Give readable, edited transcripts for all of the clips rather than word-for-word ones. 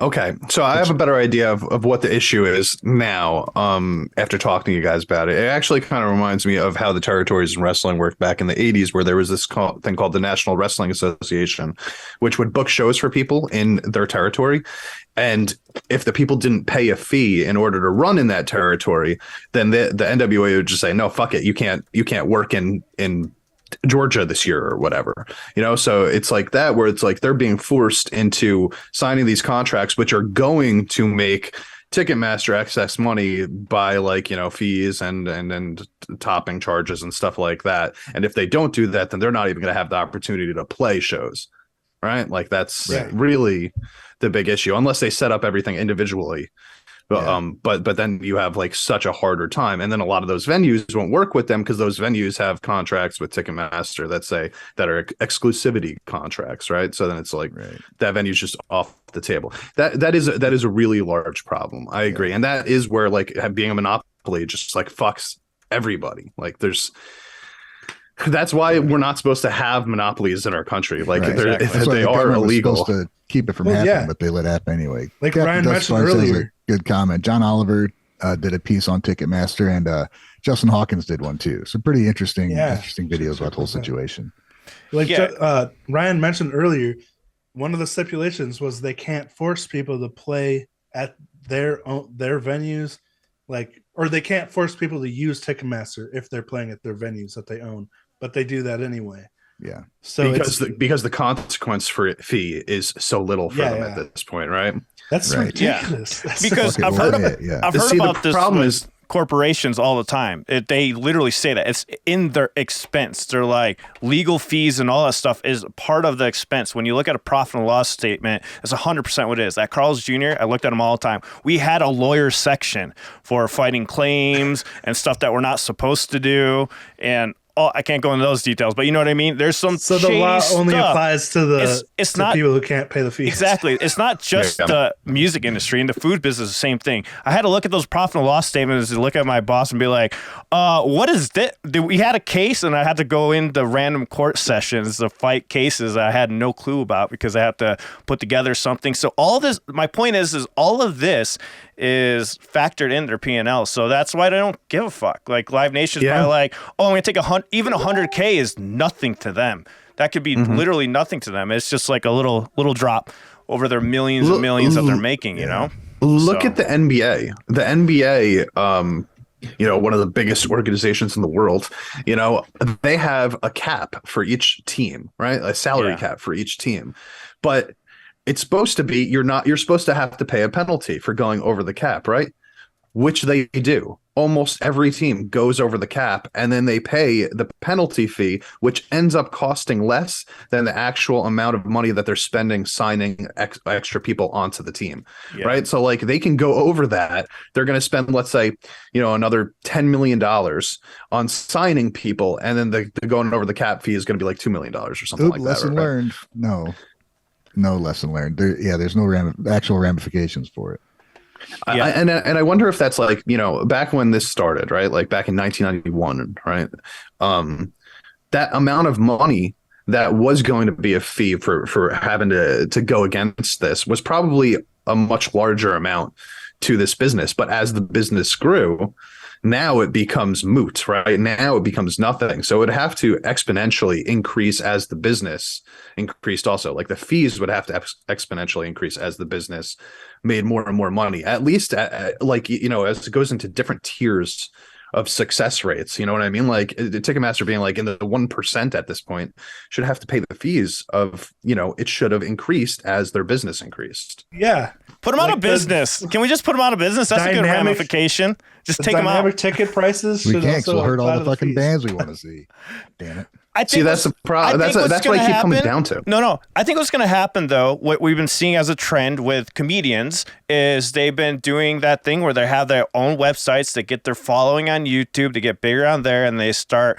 Okay, so I have a better idea of what the issue is now. After talking to you guys about it, it actually kind of reminds me of how the territories in wrestling worked back in the '80s, where there was this thing called the National Wrestling Association, which would book shows for people in their territory, and if the people didn't pay a fee in order to run in that territory, then the NWA would just say, no, fuck it, you can't work in Georgia this year or whatever, so it's like that, where it's like they're being forced into signing these contracts, which are going to make Ticketmaster excess money by, like, fees and topping charges and stuff like that. And if they don't do that, then they're not even going to have the opportunity to play shows, right? Like, that's really the big issue, unless they set up everything individually. But then you have, like, such a harder time, and then a lot of those venues won't work with them because those venues have contracts with Ticketmaster that are exclusivity contracts, right? So then it's like that venue's just off the table. That is a really large problem. I agree, and that is where, like, being a monopoly just, like, fucks everybody. Like, that's why we're not supposed to have monopolies in our country. Like, they are illegal. Supposed to keep it from happening, but they let it happen anyway. Like Captain Ryan mentioned earlier. Good comment. John Oliver did a piece on Ticketmaster, and Justin Hawkins did one too. So pretty interesting videos about the whole situation. Like Ryan mentioned earlier, one of the stipulations was they can't force people to play at their venues, or they can't force people to use Ticketmaster if they're playing at their venues that they own, but they do that anyway. Yeah. So because the consequence for fee is so little for them at this point, right? That's ridiculous. Yeah. Because I've heard about this problem is corporations all the time. They literally say that it's in their expense. They're like, legal fees and all that stuff is part of the expense. When you look at a profit and loss statement, it's 100% what it is. At Carl's Jr., I looked at them all the time. We had a lawyer section for fighting claims and stuff that we're not supposed to do. And I can't go into those details, but you know what I mean? There's some So the law only applies to it's not people who can't pay the fees. Exactly. It's not just the music industry. And the food business is the same thing. I had to look at those profit and loss statements and look at my boss and be like, what is this? We had a case, and I had to go into random court sessions to fight cases I had no clue about because I had to put together something. So all this, my point is all of this is factored in their P&L. So that's why they don't give a fuck. Like, Live Nation's probably like, I'm going to take even 100K is nothing to them. That could be literally nothing to them. It's just like a little drop over their millions and millions that they're making, you know? Look at the NBA. The NBA, one of the biggest organizations in the world, they have a cap for each team, right? A salary cap for each team. But it's supposed to be, you're supposed to have to pay a penalty for going over the cap, right? Which they do. Almost every team goes over the cap, and then they pay the penalty fee, which ends up costing less than the actual amount of money that they're spending signing extra people onto the team, right? So, like, they can go over that. They're going to spend, let's say, another $10 million on signing people, and then the going over the cap fee is going to be like $2 million or something like that. Lesson learned. No lesson learned. There's no actual ramifications for it. And I wonder if that's like, back when this started, right? Like back in 1991, right? That amount of money that was going to be a fee for having to go against this was probably a much larger amount to this business. But as the business grew, now it becomes moot, right? Now it becomes nothing. So it would have to exponentially increase as the business increased also. Like, the fees would have to exponentially increase as the business made more and more money, at least as it goes into different tiers of success rates. You know what I mean? Like, the Ticketmaster being like in the 1% at this point should have to pay the fees of, it should have increased as their business increased. Yeah. Put them out of business. Can we just put them out of business? That's a good ramification. Just take them out. Dynamic ticket prices. We can't, because we'll hurt all the fucking bands we want to see. Damn it. That's the problem. That's what I keep coming down to. No. I think what's going to happen, though, what we've been seeing as a trend with comedians is they've been doing that thing where they have their own websites that get their following on YouTube to get bigger on there, and they start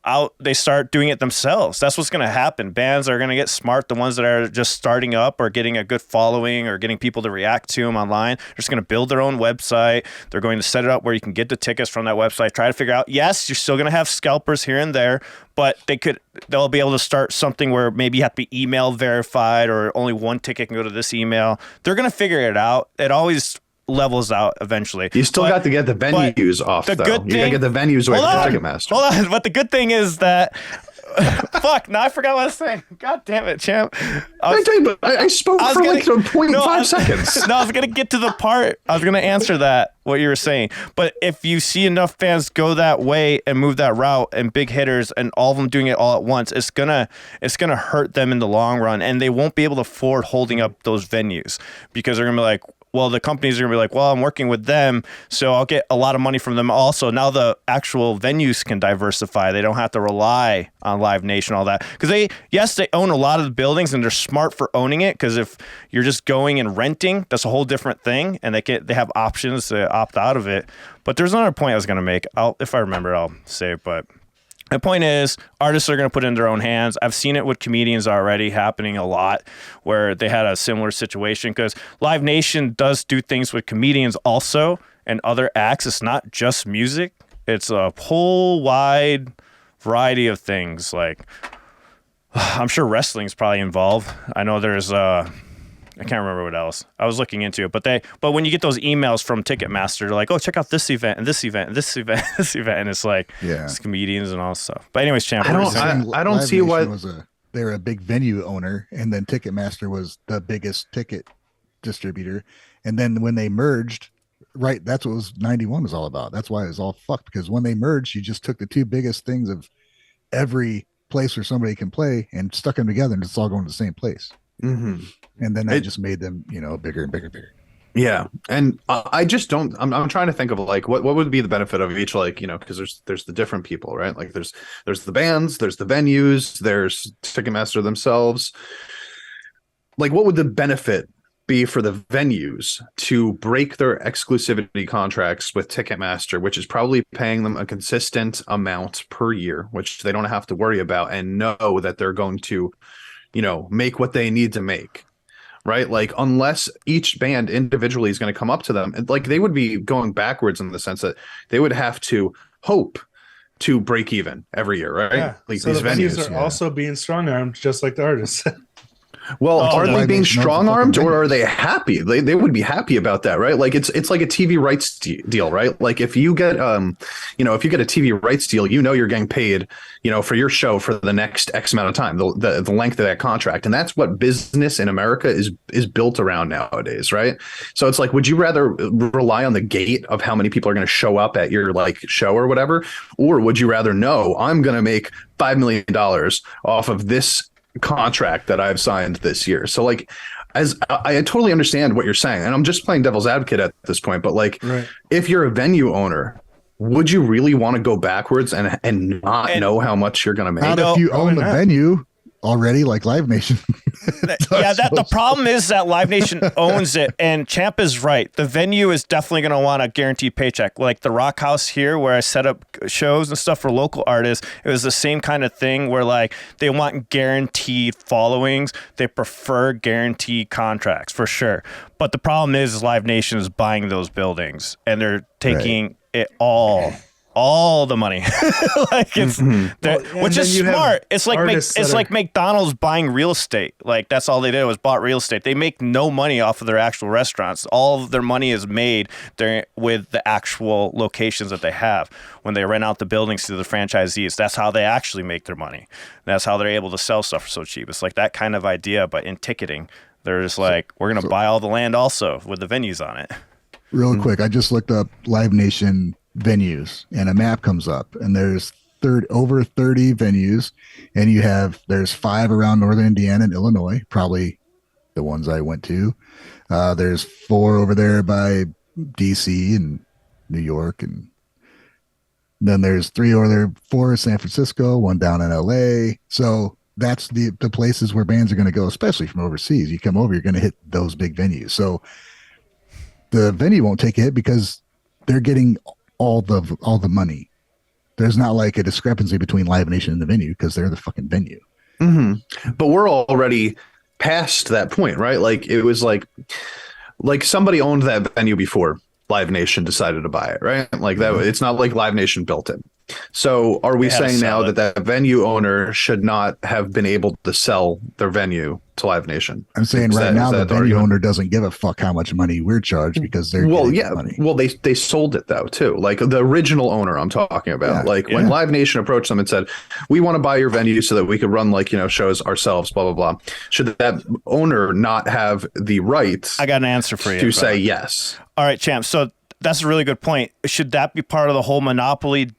out, they start doing it themselves. That's what's going to happen. Bands are going to get smart. The ones that are just starting up or getting a good following or getting people to react to them online, they're just going to build their own website. They're going to set it up where you can get the tickets from that website. Try to figure out, yes, you're still going to have scalpers here and there, but they'll be able to start something where maybe you have to be email verified or only one ticket can go to this email. They're going to figure it out. It always levels out eventually. You still got to get the venues off, though. You got to get the venues away from Ticketmaster. Hold on. But the good thing is that fuck, now I forgot what I was saying. God damn it, champ. I spoke for like 0.5 seconds. No, I was going to get to the part. I was going to answer that, what you were saying. But if you see enough fans go that way and move that route and big hitters and all of them doing it all at once, it's gonna hurt them in the long run. And they won't be able to afford holding up those venues because they're going to be like, well, the companies are going to be like, well, I'm working with them, so I'll get a lot of money from them also. Now the actual venues can diversify. They don't have to rely on Live Nation, all that. Because they own a lot of the buildings, and they're smart for owning it, because if you're just going and renting, that's a whole different thing, and they have options to opt out of it. But there's another point I was going to make. If I remember, I'll say it, but... The point is, artists are going to put it in their own hands. I've seen it with comedians already happening a lot where they had a similar situation because Live Nation does do things with comedians also and other acts. It's not just music. It's a whole wide variety of things. Like, I'm sure wrestling's probably involved. I know there's I can't remember what else. I was looking into it, but when you get those emails from Ticketmaster, they're like, oh, check out this event and this event and this event, this event, and it's like it's comedians and all stuff. But anyways, champ, I don't see why they were a big venue owner, and then Ticketmaster was the biggest ticket distributor, and then when they merged, right, that's what 91 was all about. That's why it was all fucked, because when they merged, you just took the two biggest things of every place where somebody can play and stuck them together, and it's all going to the same place. Mm-hmm. And then that just made them, bigger and bigger and bigger. Yeah. And I just don't, I'm trying to think of like, what would be the benefit of each, like, because there's the different people, right? Like there's the bands, there's the venues, there's Ticketmaster themselves. Like, what would the benefit be for the venues to break their exclusivity contracts with Ticketmaster, which is probably paying them a consistent amount per year, which they don't have to worry about, and know that they're going to, make what they need to make, right? Like, unless each band individually is going to come up to them, and like, they would be going backwards in the sense that they would have to hope to break even every year, right? Yeah. Like, so these the venues are yeah. also being strong-armed, just like the artists. Well, are they being strong-armed, or are they happy? They would be happy about that, right? Like, it's like a TV rights deal, right? Like, if you get if you get a TV rights deal, you're getting paid, for your show for the next X amount of time, the length of that contract, and that's what business in America is built around nowadays, right? So it's like, would you rather rely on the gate of how many people are going to show up at your like show or whatever, or would you rather know I'm going to make $5 million off of this contract that I've signed this year? So like, as I totally understand what you're saying, and I'm just playing devil's advocate at this point, but like, if you're a venue owner, would you really want to go backwards and not know how much you're going to make? Not if you own the venue already, like Live Nation. The problem is that Live Nation owns it, and Champ is right. The venue is definitely going to want a guaranteed paycheck. Like the Rock House here, where I set up shows and stuff for local artists, it was the same kind of thing where like they want guaranteed followings. They prefer guaranteed contracts for sure. But the problem is Live Nation is buying those buildings, and they're taking it all the money. Like it's which is smart. It's like McDonald's buying real estate. Like that's all they did was bought real estate. They make no money off of their actual restaurants. All of their money is made there with the actual locations that they have when they rent out the buildings to the franchisees. That's how they actually make their money. That's how they're able to sell stuff for so cheap. It's like that kind of idea, but in ticketing, they're just like, we're gonna buy all the land also with the venues on it. Real quick, I just looked up Live Nation venues, and a map comes up, and there's over 30 venues, and there's 5 around northern Indiana and Illinois, probably the ones I went to. There's 4 over there by DC and New York, and then there's 3 over there, 4 in San Francisco, 1 down in LA. So that's the places where bands are going to go, especially from overseas. You come over, you're going to hit those big venues. So the venue won't take a hit because they're getting all the money. There's not like a discrepancy between Live Nation and the venue because they're the fucking venue. But we're already past that point, right? Like it was like somebody owned that venue before Live Nation decided to buy it, right? Like that. It's not like Live Nation built it. So are we saying now that venue owner should not have been able to sell their venue to Live Nation? I'm saying now the venue owner doesn't give a fuck how much money we're charged because they're getting money. Well, they sold it though too. Like the original owner I'm talking about. When Live Nation approached them and said, "We want to buy your venue so that we could run shows ourselves." Blah blah blah. Should that owner not have the right? I got an answer for you to say yes. All right, champ. So that's a really good point. Should that be part of the whole monopoly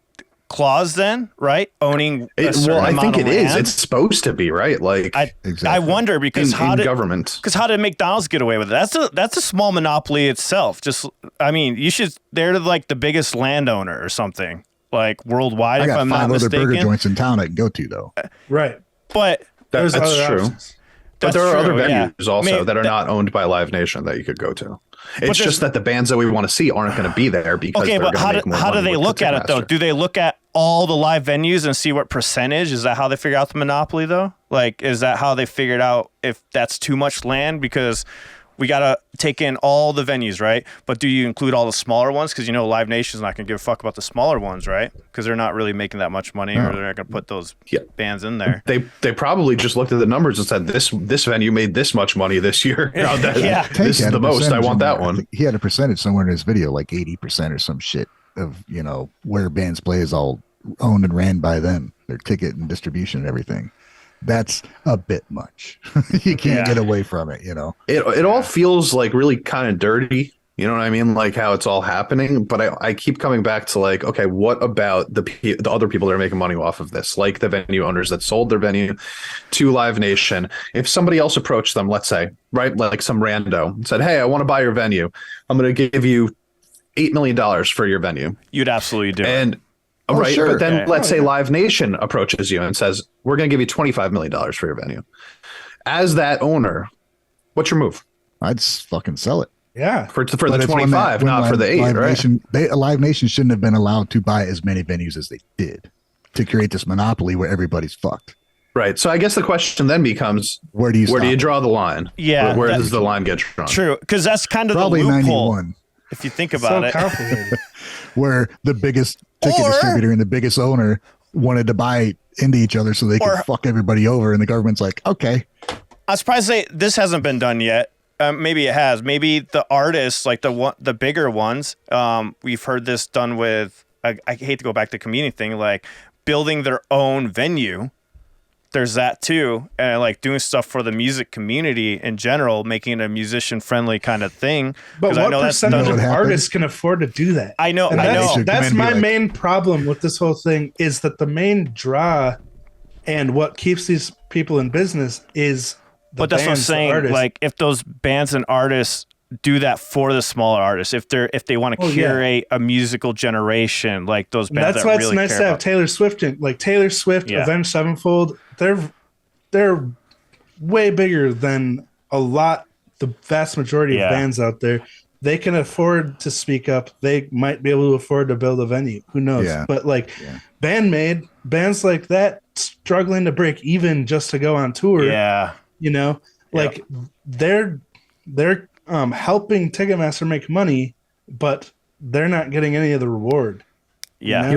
clause then, right? Owning a certain I think amount of it is. land? It's supposed to be, right? Like I wonder because how did McDonald's get away with it? That's a small monopoly itself. They're like the biggest landowner or something, like worldwide. I got if I'm 5 not other mistaken. burger joints in town I can go to though. Right, but there's that's other true. options. But there are other yeah. venues also that are not owned by Live Nation that you could go to. It's just that the bands that we want to see aren't going to be there because okay, but how do they look at it though? Do they look at all the live venues and see what percentage? Is that how they figure out the monopoly though? Like, is that how they figured out if that's too much land? Because we got to take in all the venues, right? But do you include all the smaller ones? Because Live Nation's not going to give a fuck about the smaller ones, right? Because they're not really making that much money, or they're not going to put those bands in there. They probably just looked at the numbers and said, this venue made this much money this year. This is the most. I want that one. He had a percentage somewhere in his video, like 80% or some shit of where bands play is all owned and ran by them, their ticket and distribution and everything. That's a bit much. You can't get away from it, It all feels like really kind of dirty. You know what I mean? Like how it's all happening. But I keep coming back to like, okay, what about the other people that are making money off of this? Like the venue owners that sold their venue to Live Nation. If somebody else approached them, let's say, right, like some rando and said, "Hey, I want to buy your venue. I'm going to give you $8 million for your venue." You'd absolutely do it. Right. Sure. But then let's say Live Nation approaches you and says, "We're going to give you $25 million for your venue." As that owner, what's your move? I'd fucking sell it. Yeah. For the 25, not for the 8, Live right? Nation, Live Nation shouldn't have been allowed to buy as many venues as they did to create this monopoly where everybody's fucked. Right. So I guess the question then becomes, where do you draw the line? Yeah. Where does the line get drawn? True. Because that's kind of probably the loophole. 91. If you think about it. Complicated. Where the biggest ticket distributor and the biggest owner wanted to buy into each other so they could fuck everybody over, and the government's like, okay. I'm surprised this hasn't been done yet. Maybe it has. Maybe the artists, like the bigger ones, we've heard this done with. I hate to go back to the community thing, like building their own venue. There's that too, and like doing stuff for the music community in general, making it a musician-friendly kind of thing. But what percentage of artists can afford to do that? I know. That's my main problem with this whole thing is that the main draw and what keeps these people in business is the But that's what I'm saying. Like, if those bands and artists do that for the smaller artists, if they want to curate a musical generation, like those bands. That's why it's nice to have Taylor Swift in. Like Taylor Swift, Avenged Sevenfold, they're way bigger than the vast majority of bands out there. They can afford to speak up. They might be able to afford to build a venue. Who knows? Yeah. But bands like that struggling to break even just to go on tour. Yeah. They're helping Ticketmaster make money, but they're not getting any of the reward. Yeah.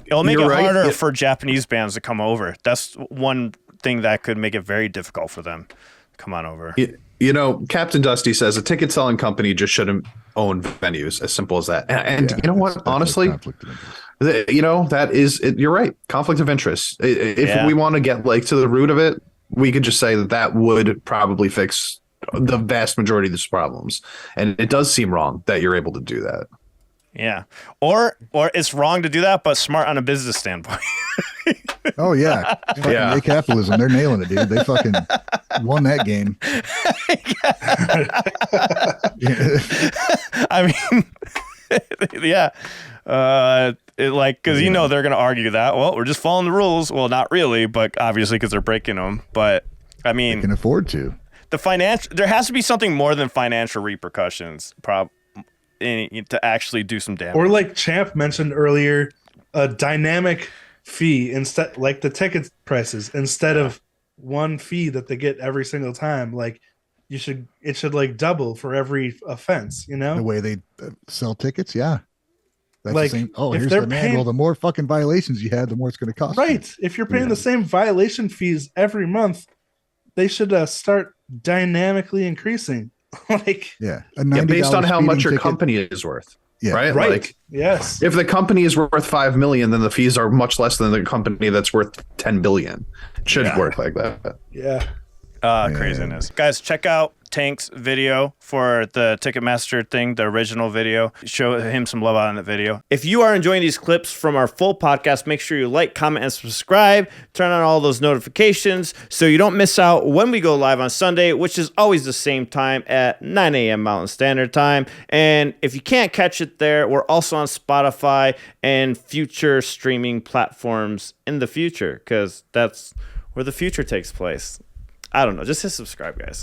It'll make it harder for Japanese bands to come over. That's one thing that could make it very difficult for them to come on over. Captain Dusty says a ticket selling company just shouldn't own venues. As simple as that. And you know what? Honestly, that is it. You're right. Conflict of interest. If we want to get to the root of it, we could just say that would probably fix the vast majority of these problems. And it does seem wrong that you're able to do that. Yeah. Or it's wrong to do that, but smart on a business standpoint. Oh, yeah. Yeah. Capitalism. They're nailing it, dude. They fucking won that game. I mean, yeah. Because they're going to argue that, well, we're just following the rules. Well, not really, but obviously because they're breaking them. But, I mean. They can afford to. There has to be something more than financial repercussions to actually do some damage. Or like Champ mentioned earlier, a dynamic fee instead, like the ticket prices, instead of one fee that they get every single time. Like it should like double for every offense, you know? The way they sell tickets, yeah. That's Like, the same. Oh, if here's they're the manual. paying- The more fucking violations you had, the more it's going to cost. Right. If you're paying the same violation fees every month, they should start dynamically increasing. Like, Yeah, based on how much your ticket, company is worth. Yeah. Right. right. Like, Yes. if the company is worth 5 million, then the fees are much less than the company that's worth 10 billion. It should work like that. Yeah. Craziness. Guys, check out Tank's video for the Ticketmaster thing, the original video. Show him some love out in the video. If you are enjoying these clips from our full podcast, make sure you like, comment, and subscribe. Turn on all those notifications so you don't miss out when we go live on Sunday, which is always the same time at 9 a.m. Mountain Standard Time. And if you can't catch it there, we're also on Spotify and future streaming platforms in the future, because that's where the future takes place. I don't know. Just hit subscribe, guys.